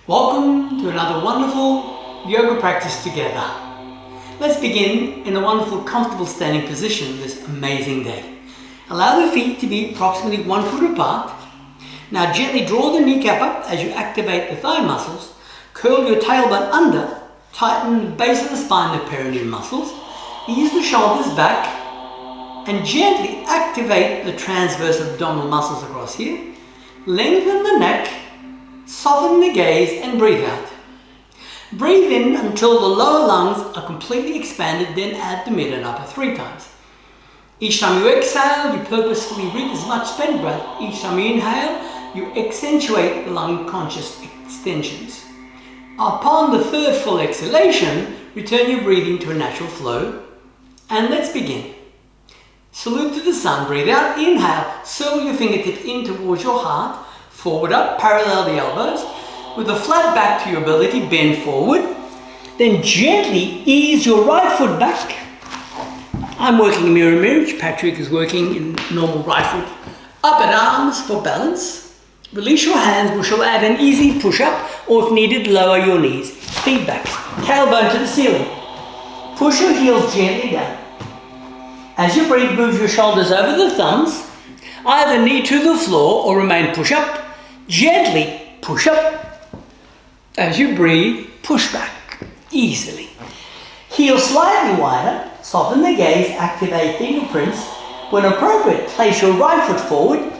Welcome to another wonderful yoga practice together. Let's begin in a wonderful comfortable standing position this amazing day. Allow the feet to be approximately 1 foot apart. Now gently draw the kneecap up as you activate the thigh muscles. Curl your tailbone under, tighten the base of the spine, the perineal muscles. Ease the shoulders back and gently activate the transverse abdominal muscles across here. Lengthen the neck, soften the gaze and breathe out. Breathe in until the lower lungs are completely expanded, then add the mid and upper 3 times. Each time you exhale, you purposefully breathe as much spent breath. Each time you inhale, you accentuate the lung conscious extensions. Upon the third full exhalation, return your breathing to a natural flow. And let's begin. Salute to the sun, breathe out, inhale, circle your fingertips in towards your heart, forward up, parallel the elbows. With a flat back to your ability, bend forward. Then gently ease your right foot back. I'm working in mirror image, Patrick is working in normal right foot. Up and arms for balance. Release your hands, which will add an easy push up, or if needed, lower your knees. Feet back, tailbone to the ceiling. Push your heels gently down. As you breathe, move your shoulders over the thumbs. Either knee to the floor or remain push up. Gently push up. As you breathe, push back easily. Heels slightly wider. Soften the gaze, activate fingerprints. When appropriate, place your right foot forward.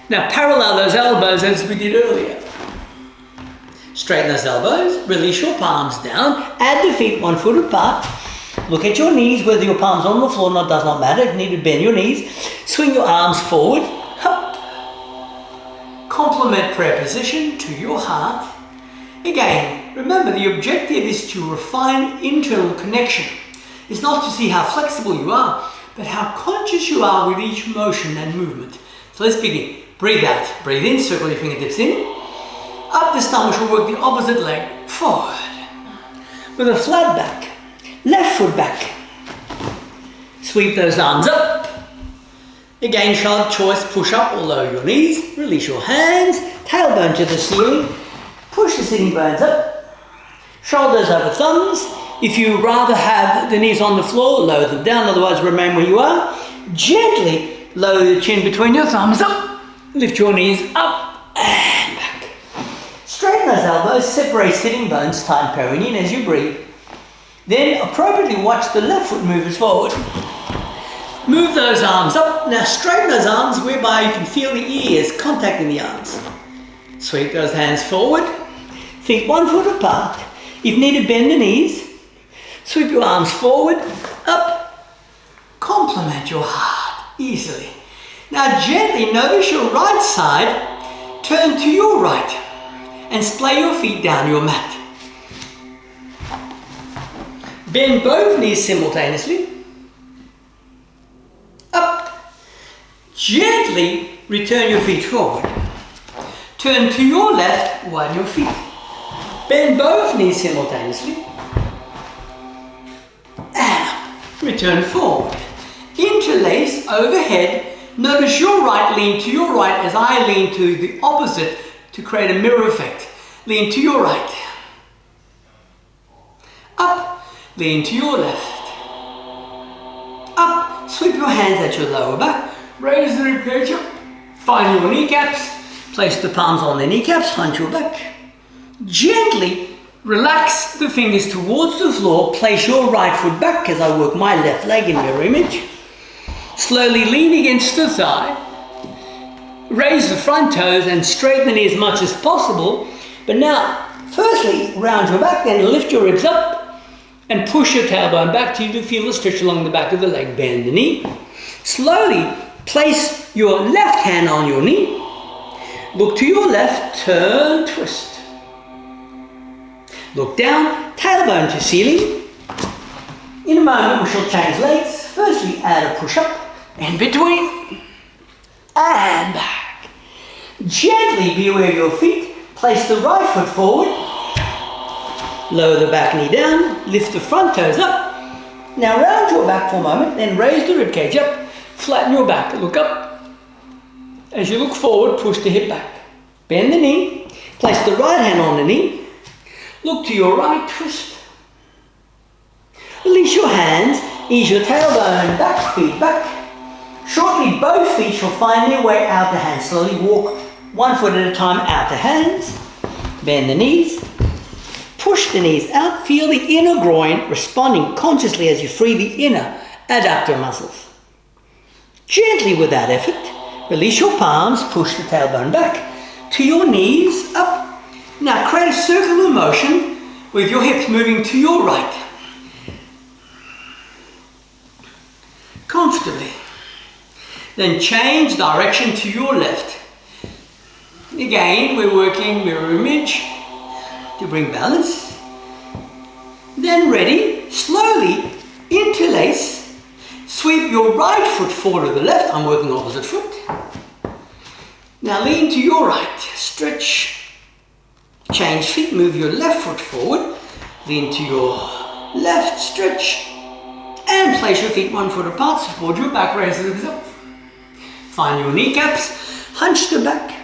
Now parallel those elbows as we did earlier. Straighten those elbows, release your palms down, add the feet 1 foot apart. Look at your knees, whether your palms are on the floor or not does not matter. If you need to bend your knees, swing your arms forward. Up. Complement prayer position to your heart. Again, remember the objective is to refine internal connection. It's not to see how flexible you are, but how conscious you are with each motion and movement. So let's begin. Breathe out, breathe in, circle your fingertips in. Up this time, we will work the opposite leg forward. With a flat back, left foot back. Sweep those arms up. Again, child choice, push up or lower your knees. Release your hands, tailbone to the ceiling. Push the sitting bones up. Shoulders over thumbs. If you rather have the knees on the floor, lower them down, otherwise remain where you are. Gently lower the chin between your thumbs up. Lift your knees up and back. Straighten those elbows, separate sitting bones, tighten perineum as you breathe. Then appropriately watch the left foot move as forward. Move those arms up. Now straighten those arms whereby you can feel the ears contacting the arms. Sweep those hands forward. Feet 1 foot apart. If needed, bend the knees. Sweep your arms forward, up. Complement your heart easily. Now gently notice your right side. Turn to your right and splay your feet down your mat. Bend both knees simultaneously. Up. Gently return your feet forward. Turn to your left, widen your feet. Bend both knees simultaneously. And up. Return forward. Interlace overhead. Notice your right, lean to your right as I lean to the opposite to create a mirror effect. Lean to your right. Up. Lean to your left. Up. Sweep your hands at your lower back. Raise the ribcage up. Find your kneecaps. Place the palms on the kneecaps. Hunch your back. Gently relax the fingers towards the floor. Place your right foot back as I work my left leg in mirror image. Slowly lean against the thigh. Raise the front toes and straighten the knee as much as possible. But now, firstly, round your back, then lift your ribs up. And push your tailbone back till you feel the stretch along the back of the leg. Bend the knee. Slowly place your left hand on your knee. Look to your left, turn, twist. Look down, tailbone to ceiling. In a moment we shall change legs. Firstly add a push up, in between, and back. Gently be aware of your feet. Place the right foot forward. Lower the back knee down, lift the front toes up. Now round your back for a moment, then raise the ribcage up, flatten your back, look up. As you look forward, push the hip back. Bend the knee, Place the right hand on the knee. Look to your right, twist. Release your hands, ease your tailbone back, feet back. Shortly, both feet shall find their way out to hands. Slowly walk 1 foot at a time out to hands. Bend the knees. Push the knees out. Feel the inner groin responding consciously as you free the inner adductor muscles. Gently, without effort, release your palms. Push the tailbone back to your knees, up. Now create a circular motion with your hips moving to your right. Comfortably. Then change direction to your left. Again, we're working mirror image to bring balance. Then ready, slowly interlace. Sweep your right foot forward to the left. I'm working opposite foot. Now lean to your right. Stretch. Change feet. Move your left foot forward. Lean to your left. Stretch. And place your feet 1 foot apart. Support your back. Raise the legs up. Find your kneecaps. Hunch the back.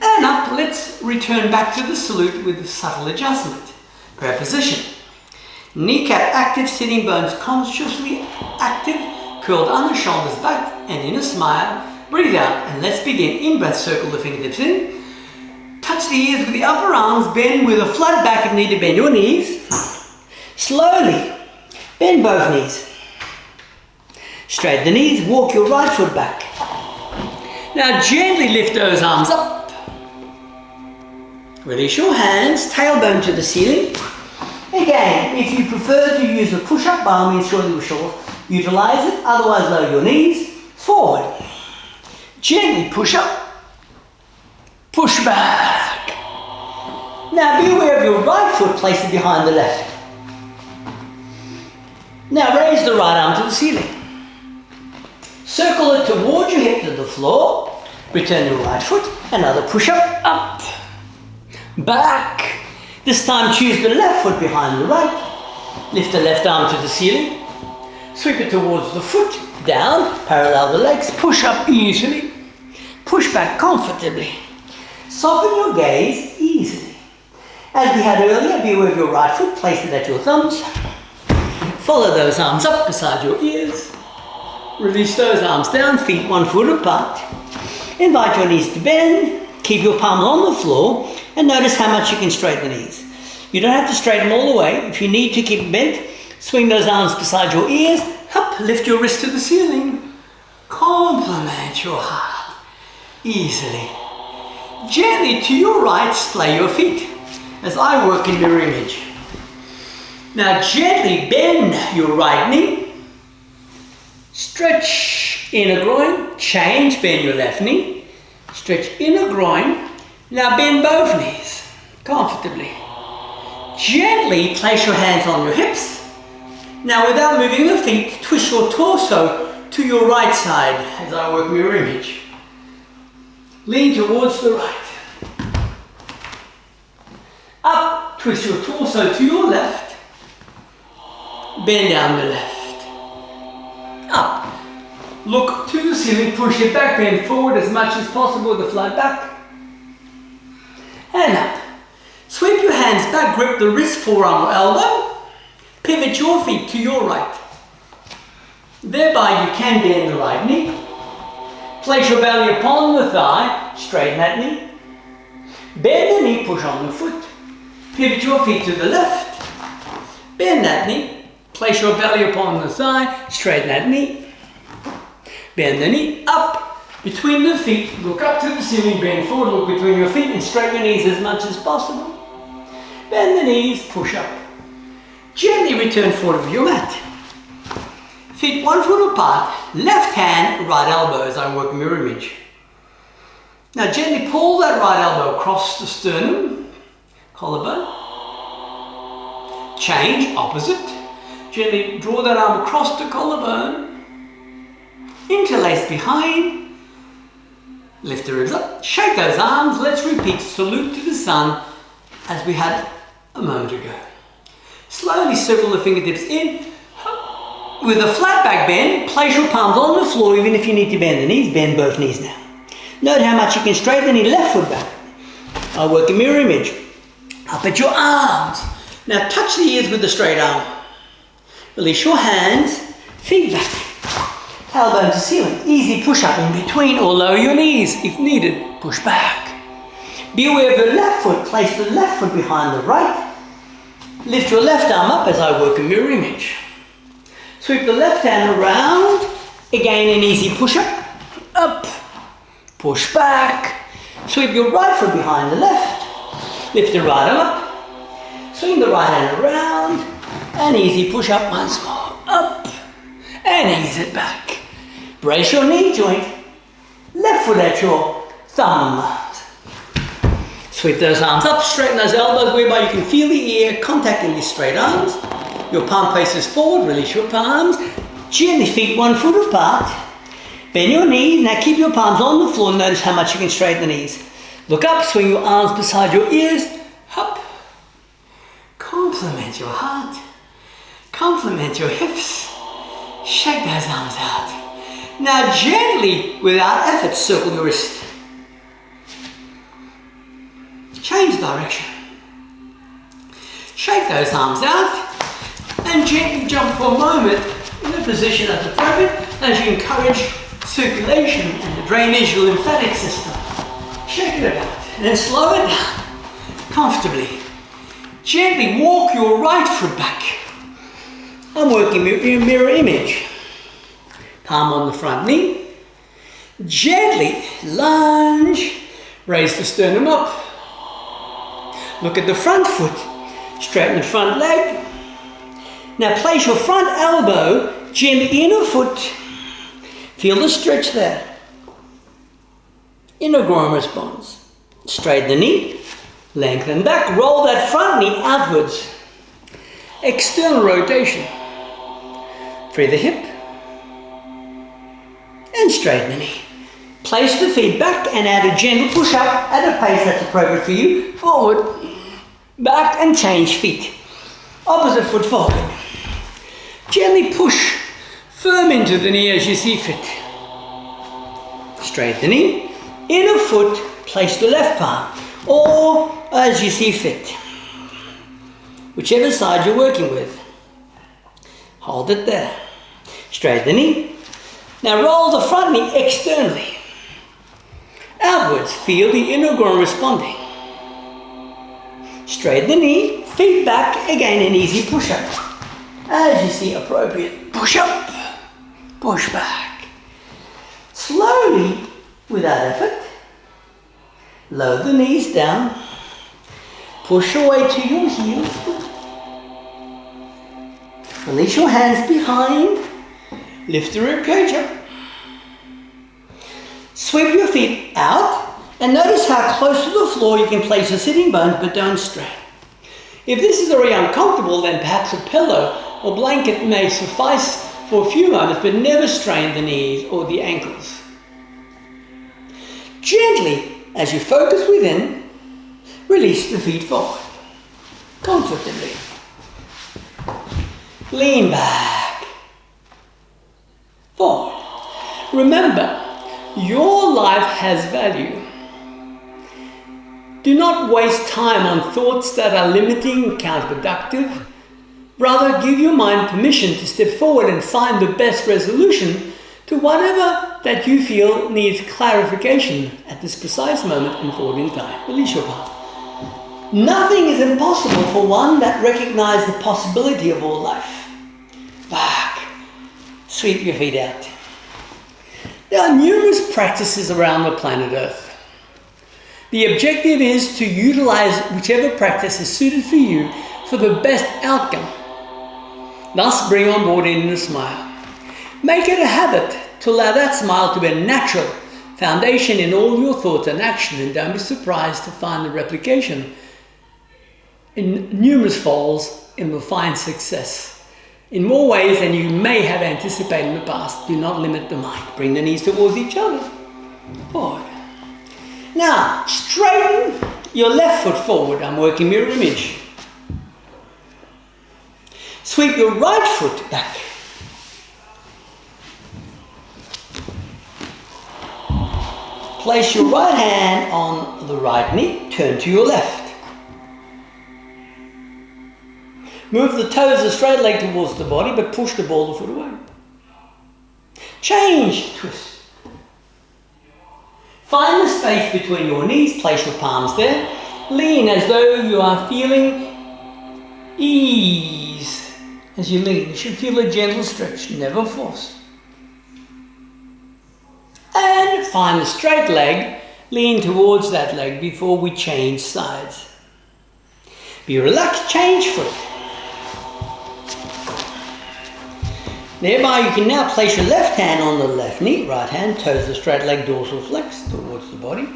And up. Let's return back to the salute with a subtle adjustment. Prayer position. Kneecap active. Sitting bones consciously active. Curled under, shoulders back. And in a smile. Breathe out. And let's begin. In breath, circle the fingertips in. Touch the ears with the upper arms. Bend with a flat back if need to bend your knees. Slowly. Bend both knees. Straighten the knees. Walk your right foot back. Now gently lift those arms up. Release your hands. Tailbone to the ceiling. Again, if you prefer to use a push-up, by all means, surely we shall utilize it. Otherwise, lower your knees. Forward. Gently push up. Push back. Now be aware of your right foot. Place it behind the left. Now raise the right arm to the ceiling. Circle it towards your hip to the floor. Return your right foot. Another push up. Up. Back. This time choose the left foot behind the right. Lift the left arm to the ceiling. Sweep it towards the foot. Down. Parallel the legs. Push up easily. Push back comfortably. Soften your gaze easily. As we had earlier, be aware of your right foot. Place it at your thumbs. Follow those arms up beside your ears. Release those arms down, feet 1 foot apart. Invite your knees to bend. Keep your palms on the floor and notice how much you can straighten the knees. You don't have to straighten them all the way. If you need to keep bent, swing those arms beside your ears. Up, lift your wrist to the ceiling. Complement your heart easily. Gently to your right, splay your feet as I work in mirror image. Now gently bend your right knee. Stretch inner groin. Change, bend your left knee. Stretch inner groin. Now bend both knees comfortably. Gently place your hands on your hips. Now without moving the feet, twist your torso to your right side as I work mirror image. Lean towards the right. Up, twist your torso to your left. Bend down the left. Up. Look to the ceiling, push it back, bend forward as much as possible with the flat back. And up. Sweep your hands back, grip the wrist, forearm or elbow. Pivot your feet to your right. Thereby you can bend the right knee. Place your belly upon the thigh, straighten that knee. Bend the knee, push on the foot. Pivot your feet to the left. Bend that knee. Place your belly upon the thigh, straighten that knee. Bend the knee, up, between the feet, look up to the ceiling, bend forward, look between your feet and straighten your knees as much as possible. Bend the knees, push up. Gently return forward of your mat. Feet 1 foot apart, left hand, right elbow as I work mirror image. Now gently pull that right elbow across the sternum, collarbone. Change, opposite. Gently draw that arm across the collarbone. Interlace behind. Lift the ribs up. Shake those arms. Let's repeat salute to the sun as we had a moment ago. Slowly circle the fingertips in. With a flat back bend, place your palms on the floor. Even if you need to bend the knees, bend both knees now. Note how much you can straighten the knee, left foot back. I work a mirror image. Up at your arms. Now touch the ears with the straight arm. Release your hands, feet back. Elbow to ceiling. Easy push up in between or lower your knees. If needed, push back. Be aware of your left foot. Place the left foot behind the right. Lift your left arm up as I work a mirror image. Sweep the left hand around. Again, an easy push up, push back. Sweep your right foot behind the left. Lift the right arm up. Swing the right hand around. An easy push up once more. Up and ease it back. Brace your knee joint. Left foot at your thumb. Sweep those arms up, straighten those elbows whereby you can feel the ear contacting these straight arms. Your palm faces forward, release your palms. Gently feet 1 foot apart. Bend your knees, now keep your palms on the floor. Notice how much you can straighten the knees. Look up, swing your arms beside your ears. Up. Compliment your heart. Compliment your hips. Shake those arms out. Now gently, without effort, circle your wrist. Change direction. Shake those arms out and gently jump for a moment in a position that's appropriate as you encourage circulation and the drainage of your lymphatic system. Shake it about and then slow it down comfortably. Gently walk your right foot back. I'm working mirror image. Palm on the front knee. Gently lunge. Raise the sternum up. Look at the front foot. Straighten the front leg. Now place your front elbow gently inner foot. Feel the stretch there. Inner groin response. Straighten the knee. Lengthen back. Roll that front knee outwards. External rotation. Free the hip. And straighten the knee. Place the feet back and add a gentle push up at a pace that's appropriate for you. Forward, back and change feet. Opposite foot forward. Gently push firm into the knee as you see fit. Straighten the knee. Inner foot, place the left palm or as you see fit. Whichever side you're working with. Hold it there. Straighten the knee. Now roll the front knee externally. Outwards, feel the inner groin responding. Straighten the knee, feet back, again an easy push up. As you see appropriate, push up, push back. Slowly, without effort, lower the knees down, push away to your heels. Release your hands behind, lift the rib cage up. Sweep your feet out and notice how close to the floor you can place your sitting bones, but don't strain. If this is already uncomfortable, then perhaps a pillow or blanket may suffice for a few moments, but never strain the knees or the ankles. Gently, as you focus within, release the feet forward, comfortably. Lean back, forward. Remember, your life has value. Do not waste time on thoughts that are limiting and counterproductive. Rather, give your mind permission to step forward and find the best resolution to whatever that you feel needs clarification at this precise moment and forward in time. Release your palm. Nothing is impossible for one that recognizes the possibility of all life. Back. Sweep your feet out. There are numerous practices around the planet Earth. The objective is to utilize whichever practice is suited for you for the best outcome. Thus, bring on board an inner smile. Make it a habit to allow that smile to be a natural foundation in all your thoughts and action, and don't be surprised to find the replication in numerous folds and will find success in more ways than you may have anticipated in the past. Do not limit the mind. Bring the knees towards each other. Forward. Now, straighten your left foot forward. I'm working mirror image. Sweep your right foot back. place your right hand on the right knee, turn to your left. Move the toes of the straight leg towards the body, but push the ball of the foot away. Change twist. Find the space between your knees, place your palms there. Lean as though you are feeling ease as you lean. You should feel a gentle stretch, never force. And find the straight leg, lean towards that leg before we change sides. Be relaxed, change foot. Thereby you can now place your left hand on the left knee, right hand, toes the straight leg, dorsal flex towards the body.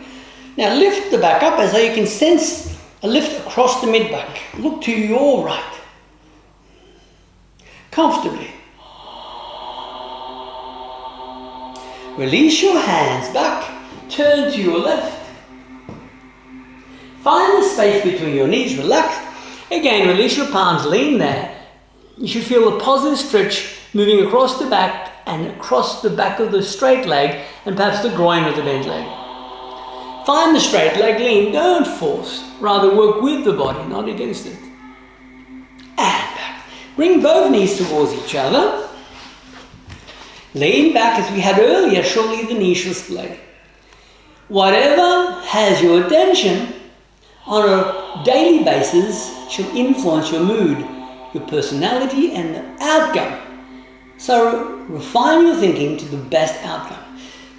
Now lift the back up as though you can sense a lift across the mid-back. Look to your right. Comfortably. Release your hands back, turn to your left. Find the space between your knees, relax. Again, release your palms, lean there. You should feel a positive stretch moving across the back and across the back of the straight leg and perhaps the groin of the bent leg. Find the straight leg, lean, don't force. Rather work with the body, not against it. And back. Bring both knees towards each other. Lean back as we had earlier, surely the knee shall splay. Whatever has your attention on a daily basis shall influence your mood, your personality and the outcome. So refine your thinking to the best outcome.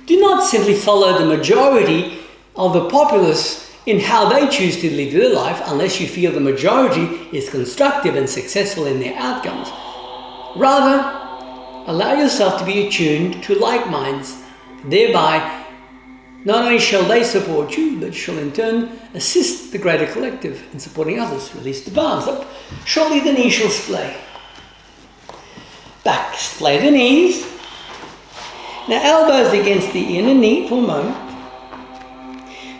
Do not simply follow the majority of the populace in how they choose to live their life unless you feel the majority is constructive and successful in their outcomes. Rather, allow yourself to be attuned to like minds. Thereby, not only shall they support you, but shall in turn assist the greater collective in supporting others. Release the palms up. Surely the knee shall splay. Back, splay the knees. Now elbows against the inner knee for a moment.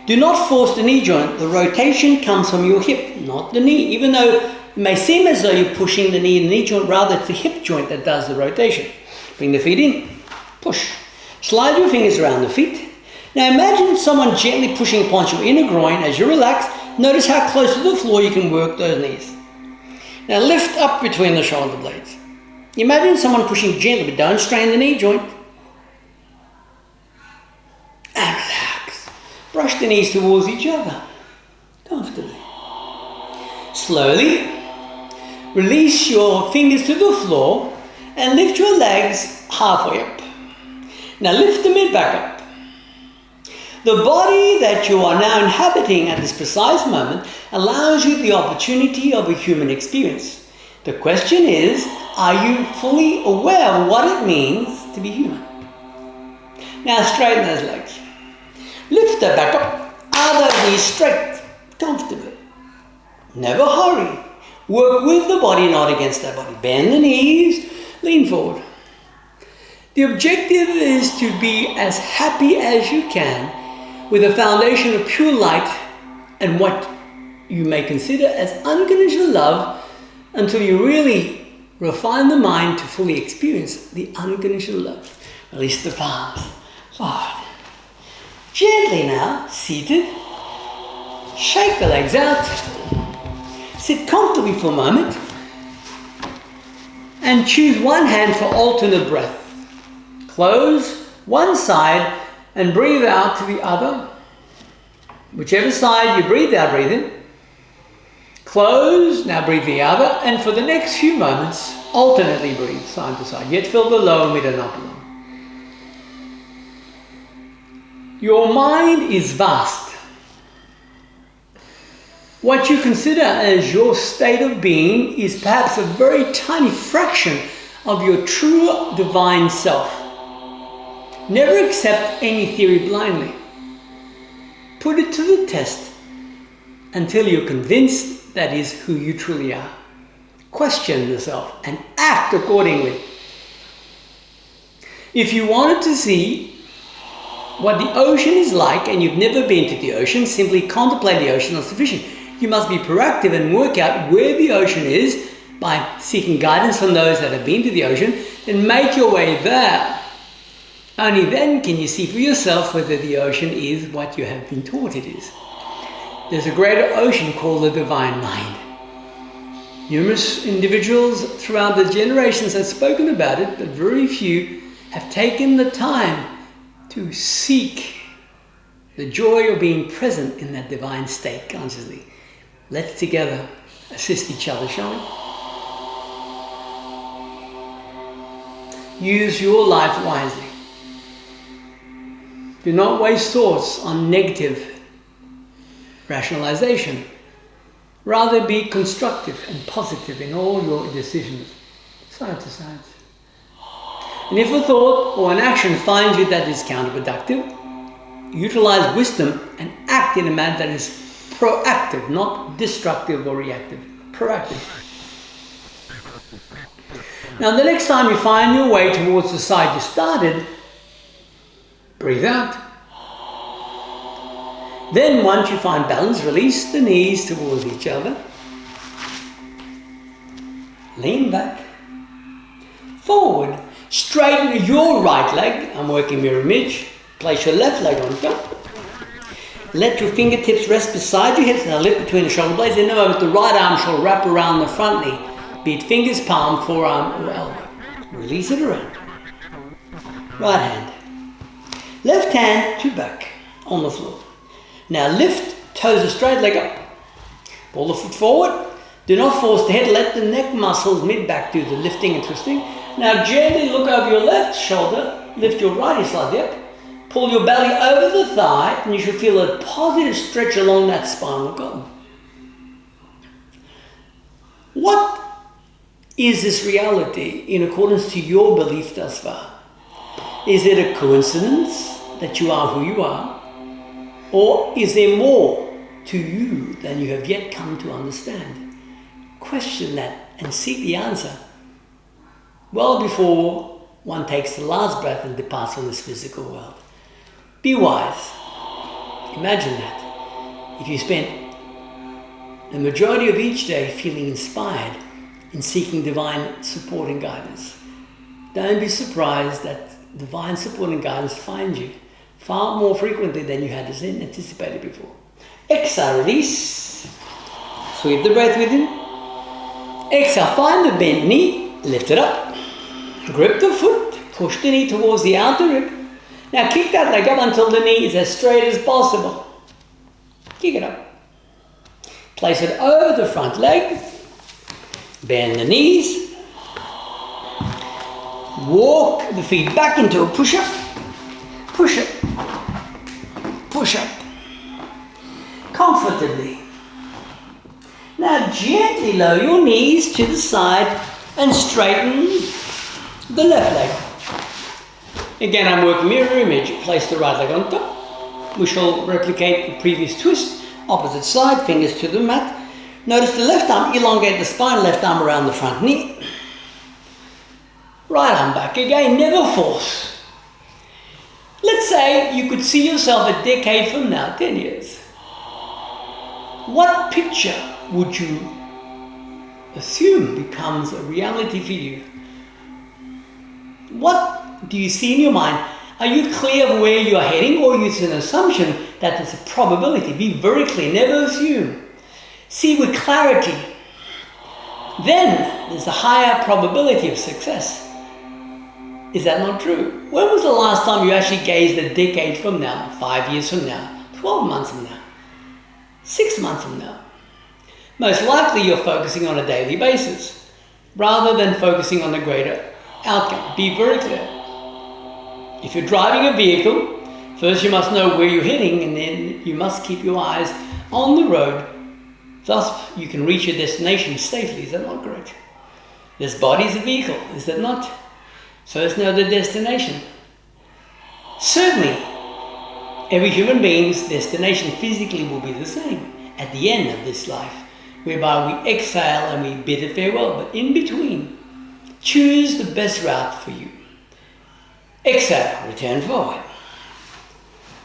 Do not force the knee joint. The rotation comes from your hip, not the knee. Even though it may seem as though you're pushing the knee in the knee joint, rather it's the hip joint that does the rotation. Bring the feet in, push. Slide your fingers around the feet. Now imagine someone gently pushing upon your inner groin as you relax. Notice how close to the floor you can work those knees. Now lift up between the shoulder blades. Imagine someone pushing gently, but don't strain the knee joint. And relax. Brush the knees towards each other, comfortably. Slowly, release your fingers to the floor and lift your legs halfway up. Now lift the mid back up. The body that you are now inhabiting at this precise moment allows you the opportunity of a human experience. The question is, are you fully aware of what it means to be human? Now straighten those legs. Lift that back up. Are those knees straight, comfortably. Never hurry. Work with the body, not against that body. Bend the knees, lean forward. The objective is to be as happy as you can with a foundation of pure light and what you may consider as unconditional love until you really refine the mind to fully experience the unconditional love. Release the palms. Forward. Gently now, seated. Shake the legs out. Sit comfortably for a moment. And choose one hand for alternate breath. Close one side and breathe out to the other. Whichever side you breathe out, breathe in. Close, now breathe the other, and for the next few moments, alternately breathe side to side. Yet fill the lower, mid and upper lung. Your mind is vast. What you consider as your state of being is perhaps a very tiny fraction of your true divine self. Never accept any theory blindly. Put it to the test until you're convinced that is who you truly are. Question yourself and act accordingly. If you wanted to see what the ocean is like and you've never been to the ocean, simply contemplate the ocean not sufficient. You must be proactive and work out where the ocean is by seeking guidance from those that have been to the ocean and make your way there. Only then can you see for yourself whether the ocean is what you have been taught it is. There's a greater ocean called the divine mind. Numerous individuals throughout the generations have spoken about it, but very few have taken the time to seek the joy of being present in that divine state consciously. Let's together assist each other, shall we? Use your life wisely. Do not waste thoughts on negative rationalization. Rather be constructive and positive in all your decisions, side to side. And if a thought or an action finds you that is counterproductive, utilize wisdom and act in a manner that is proactive, not destructive or reactive. Proactive. Now, the next time you find your way towards the side you started, breathe out. Then, once you find balance, release the knees towards each other. Lean back. Forward. Straighten your right leg. I'm working mirror image. Place your left leg on top. Let your fingertips rest beside your hips. Now lift between the shoulder blades. In a moment, the right arm shall wrap around the front knee. Be it fingers, palm, forearm, or elbow. Release it around. Right hand. Left hand to back on the floor. Now lift toes of straight leg up. Pull the foot forward. Do not force the head. Let the neck muscles mid-back do the lifting and twisting. Now gently look over your left shoulder. Lift your right slightly up. Pull your belly over the thigh and you should feel a positive stretch along that spinal column. What is this reality in accordance to your belief thus far? Is it a coincidence that you are who you are? Or is there more to you than you have yet come to understand? Question that and seek the answer well before one takes the last breath and departs from this physical world. Be wise. Imagine that. If you spent the majority of each day feeling inspired in seeking divine support and guidance, don't be surprised that divine support and guidance finds you far more frequently than you had anticipated before. Exhale, release. Sweep the breath within. Exhale, find the bent knee, lift it up. Grip the foot, push the knee towards the outer rib. Now kick that leg up until the knee is as straight as possible. Kick it up. Place it over the front leg. Bend the knees. Walk the feet back into a push-up. Push-up. Push-up. Comfortably. Now gently lower your knees to the side and straighten the left leg. Again, I'm working mirror image. Place the right leg on top. We shall replicate the previous twist. Opposite side, fingers to the mat. Notice the left arm, elongate the spine, left arm around the front knee. Right arm back again, never force. Let's say you could see yourself a decade from now, 10 years. What picture would you assume becomes a reality for you? What do you see in your mind? Are you clear of where you are heading, or is it an assumption that there's a probability? Be very clear, never assume. See with clarity. Then there's a higher probability of success. Is that not true? When was the last time you actually gazed a decade from now, 5 years from now, 12 months from now, 6 months from now? Most likely you're focusing on a daily basis rather than focusing on a greater outcome. Be very clear. If you're driving a vehicle, first you must know where you're heading, and then you must keep your eyes on the road. Thus you can reach your destination safely. Is that not correct? This body is a vehicle, is that not? First know the destination. Certainly, every human being's destination physically will be the same at the end of this life, whereby we exhale and we bid it farewell. But in between, choose the best route for you. Exhale, return forward.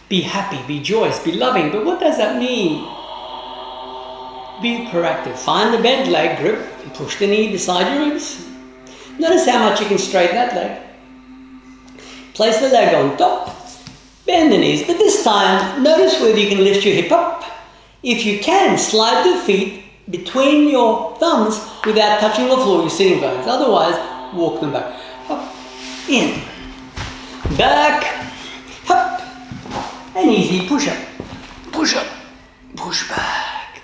Be happy, be joyous, be loving. But what does that mean? Be proactive. Find the bent leg, grip, and push the knee beside your ribs. Notice how much you can straighten that leg. Place the leg on top, bend the knees, but this time notice whether you can lift your hip up. If you can, slide the feet between your thumbs without touching the floor, your sitting bones. Otherwise, walk them back. Up, in, back, up, and easy push up, push back.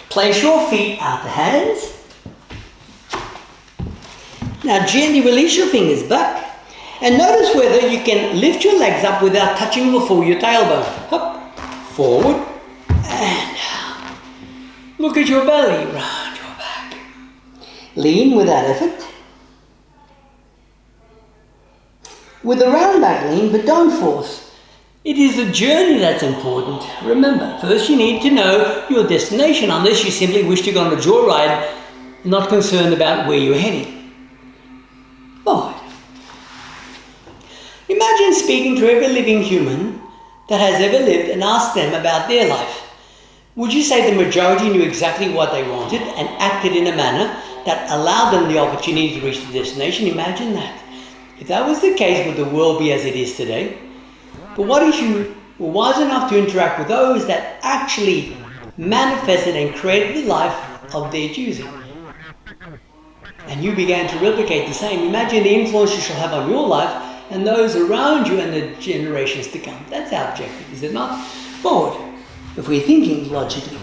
Place your feet out the hands. Now gently release your fingers back and notice whether you can lift your legs up without touching the floor, your tailbone. Up, forward, and down. Look at your belly, round your back. Lean without effort. With a round back lean, but don't force. It is the journey that's important. Remember, first you need to know your destination, unless you simply wish to go on a joyride, not concerned about where you're heading. Forward. Imagine speaking to every living human that has ever lived and asked them about their life. Would you say the majority knew exactly what they wanted and acted in a manner that allowed them the opportunity to reach the destination? Imagine that. If that was the case, would the world be as it is today? But what if you were wise enough to interact with those that actually manifested and created the life of their choosing? And you began to replicate the same. Imagine the influence you shall have on your life and those around you and the generations to come. That's our objective, is it not? Forward, if we're thinking logically.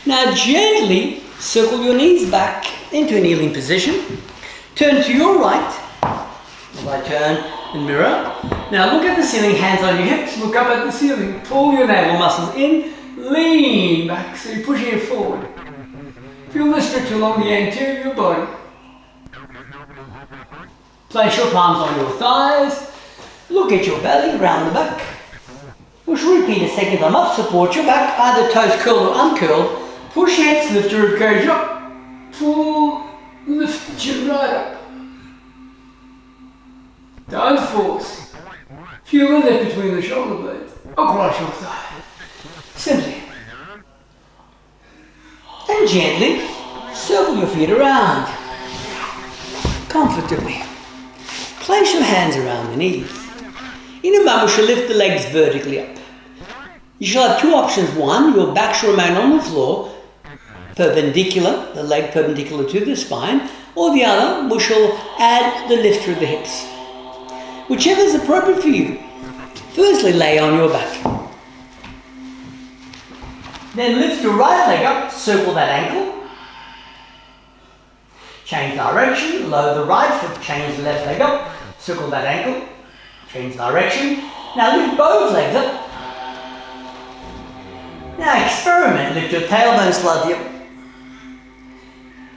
Now gently circle your knees back into a kneeling position. Turn to your right. Right turn and mirror. Now look at the ceiling, hands on your hips. Look up at the ceiling. Pull your navel muscles in. Lean back, so you're pushing it forward. Feel the stretch along the anterior of your body. Place your palms on your thighs. Look at your belly, round the back. We should repeat a second time up. Support your back, either toes curled or uncurled. Push your hips, lift your ribcage up. Pull, lift the chin right up. Don't force. Feel the lift between the shoulder blades across your thigh. Simply. And gently circle your feet around. Comfortably. Place your hands around the knees. In a moment, you shall lift the legs vertically up. You shall have two options. One, your back shall remain on the floor, perpendicular, the leg perpendicular to the spine, or the other, we shall add the lift through the hips. Whichever is appropriate for you. Firstly, lay on your back. Then lift your right leg up, circle that ankle. Change direction, lower the right foot, change the left leg up, circle that ankle, change direction. Now lift both legs up. Now experiment, lift your tailbone slightly up.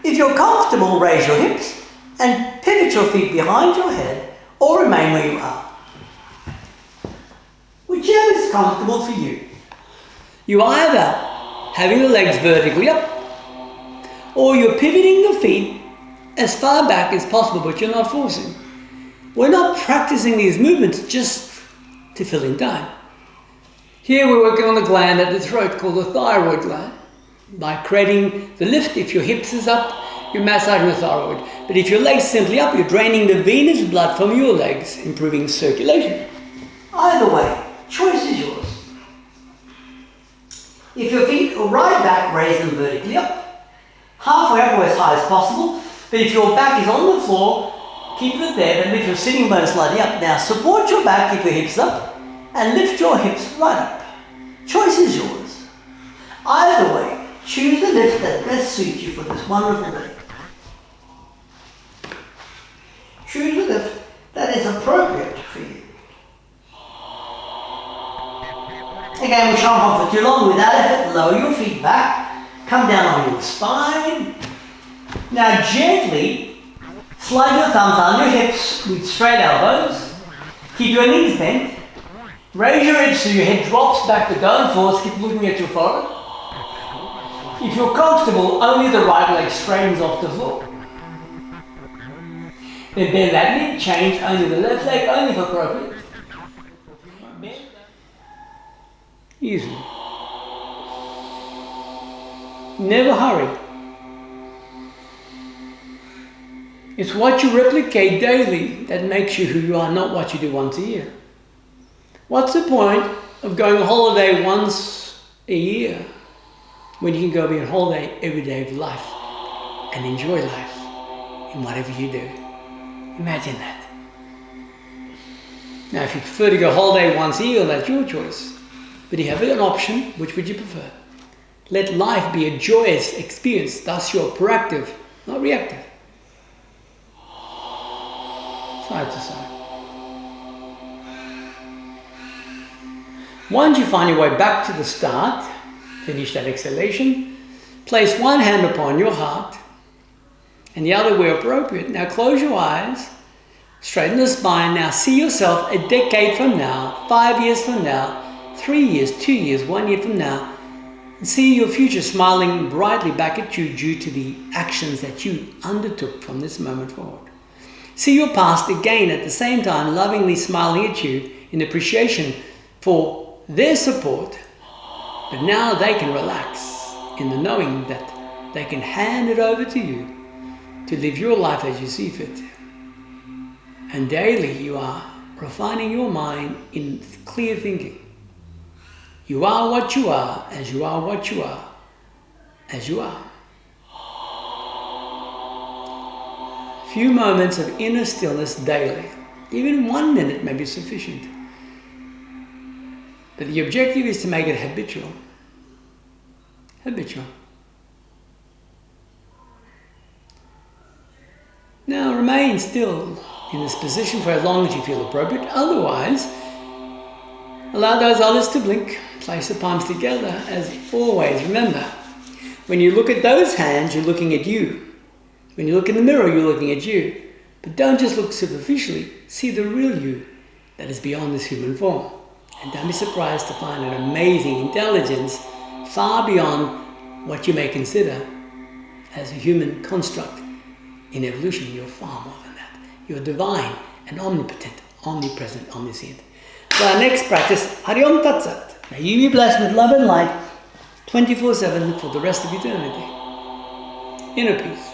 If you're comfortable, raise your hips and pivot your feet behind your head or remain where you are. Whichever is comfortable for you. You either having the legs vertically up or you're pivoting the feet as far back as possible, but you're not forcing. We're not practicing these movements just to fill in time. Here we're working on the gland at the throat called the thyroid gland. By creating the lift, if your hips is up, you're massaging the thyroid. But if your legs simply up, you're draining the venous blood from your legs, improving circulation. Either way, choice is yours. If your feet are right back, raise them vertically up. Halfway up or as high as possible. But if your back is on the floor, keep it there, but lift your sitting bones slightly up. Now support your back, keep your hips up, and lift your hips right up. Choice is yours. Either way, choose the lift that best suits you for this wonderful day. Choose the lift that is appropriate for you. Again, we shan't hold for too long. Without effort, lower your feet back, come down on your spine. Now gently slide your thumbs under your hips with straight elbows. Keep your knees bent. Raise your hips so your head drops back, but don't force. Keep looking at your forehead. If you're comfortable, only the right leg straightens off the floor. Then bend that knee, change only the left leg, only if appropriate. Easily. Never hurry. It's what you replicate daily that makes you who you are, not what you do once a year. What's the point of going on holiday once a year when you can go be on holiday every day of life and enjoy life in whatever you do? Imagine that. Now, if you prefer to go holiday once a year, that's your choice. But you have an option. Which would you prefer? Let life be a joyous experience. Thus, you're proactive, not reactive. Side to side. Once you find your way back to the start, finish that exhalation, place one hand upon your heart and the other where appropriate. Now close your eyes, straighten the spine. Now see yourself a decade from now, 5 years from now, 3 years, 2 years, 1 year from now, and see your future smiling brightly back at you due to the actions that you undertook from this moment forward. See your past again at the same time lovingly smiling at you in appreciation for their support, but now they can relax in the knowing that they can hand it over to you to live your life as you see fit. And daily you are refining your mind in clear thinking. You are what you are, as you are what you are, as you are. Few moments of inner stillness daily, even 1 minute may be sufficient. But the objective is to make it habitual. Habitual. Now remain still in this position for as long as you feel appropriate. Otherwise, allow those others to blink. Place the palms together as always. Remember, when you look at those hands, you're looking at you. When you look in the mirror, you're looking at you. But don't just look superficially. See the real you that is beyond this human form. And don't be surprised to find an amazing intelligence far beyond what you may consider as a human construct. In evolution, you're far more than that. You're divine and omnipotent, omnipresent, omniscient. For our next practice, Hari Om Tat Sat. May you be blessed with love and light 24/7 for the rest of eternity. Inner peace.